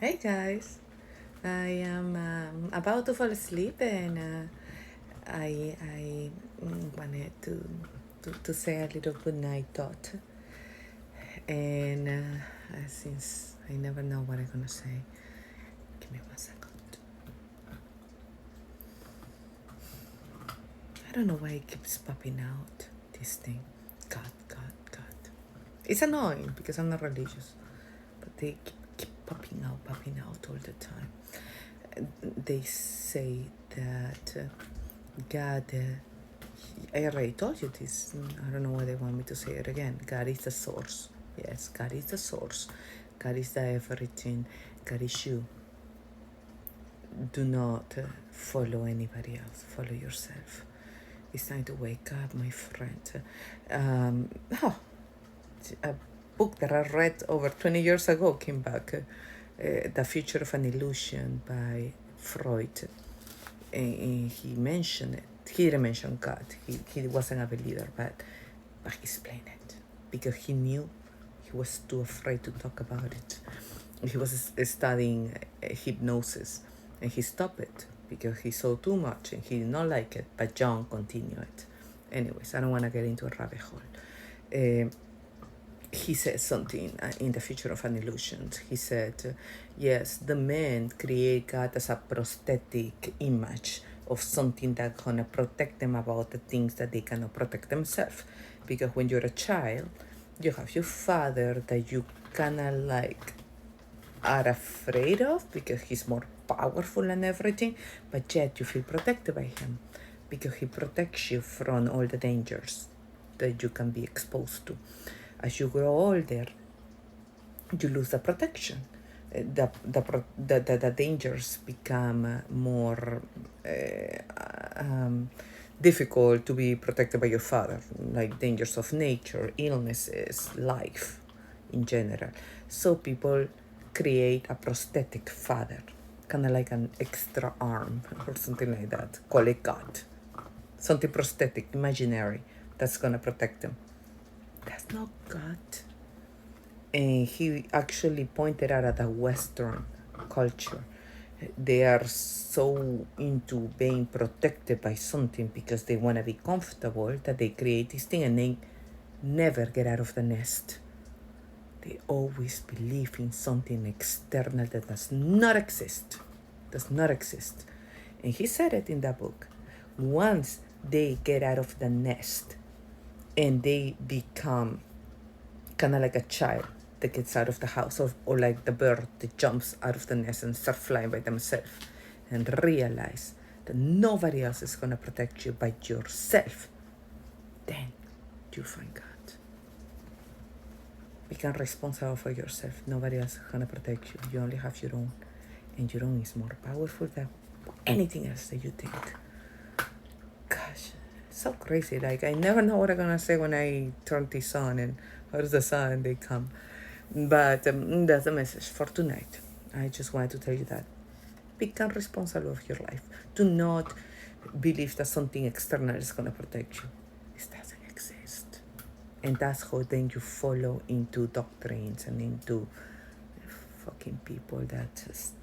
Hey guys, I am about to fall asleep and I wanted to say a little good night thought. And since I never know what I'm gonna say, give me 1 second. I don't know why it keeps popping out, this thing. God. It's annoying because I'm not religious, but they keep popping out all the time. They say that God, I already told you this. I don't know why they want me to say it again. God is the source. Yes, God is the source. God is the everything. God is you. Do not follow anybody else. Follow yourself. It's time to wake up, my friend. A book that I read over 20 years ago came back. The Future of an Illusion by Freud. And he mentioned it. He didn't mention God. He wasn't a believer, but he explained it because he knew he was too afraid to talk about it. He was studying hypnosis and he stopped it because he saw too much and he did not like it, but John continued it. Anyways, I don't want to get into a rabbit hole. He said something in The Future of an Illusion. He said, yes, the men create God as a prosthetic image of something that's going to protect them about the things that they cannot protect themselves. Because when you're a child, you have your father that you kind of like are afraid of because he's more powerful and everything, but yet you feel protected by him because he protects you from all the dangers that you can be exposed to. As you grow older, you lose the protection. The dangers become more difficult to be protected by your father, like dangers of nature, illnesses, life in general. So people create a prosthetic father, kind of like an extra arm or something like that. Call it God. Something prosthetic, imaginary, that's going to protect them. That's not God. And he actually pointed out at the Western culture. They are so into being protected by something because they want to be comfortable that they create this thing and they never get out of the nest. They always believe in something external that does not exist. Does not exist. And he said it in that book. Once they get out of the nest and they become kind of like a child that gets out of the house, or like the bird that jumps out of the nest and start flying by themselves, and realize that nobody else is going to protect you but yourself, then you'll find God. Become responsible for yourself. Nobody else is going to protect you. You only have your own, and your own is more powerful than anything else that you think. Gosh, so crazy. Like, I never know what I'm going to say when I turn this on and here's the sun and they come. But that's the message for tonight. I just wanted to tell you that. Become responsible of your life. Do not believe that something external is going to protect you. It doesn't exist. And that's how then you follow into doctrines and into fucking people that just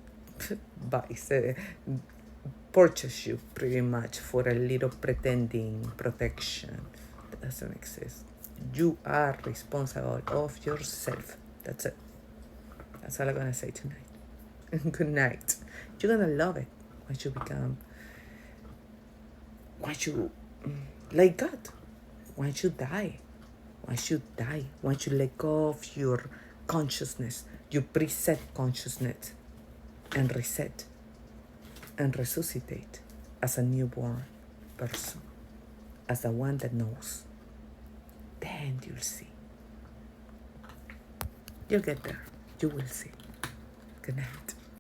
purchase you pretty much for a little pretending protection. That doesn't exist. You are responsible of yourself. That's it. That's all I'm gonna say tonight. Good night. You're gonna love it once you become, once you like God, once you die, once you let go of your consciousness, you preset consciousness and reset and resuscitate as a newborn person, as the one that knows. Then you'll see. You'll get there. You will see. Good night.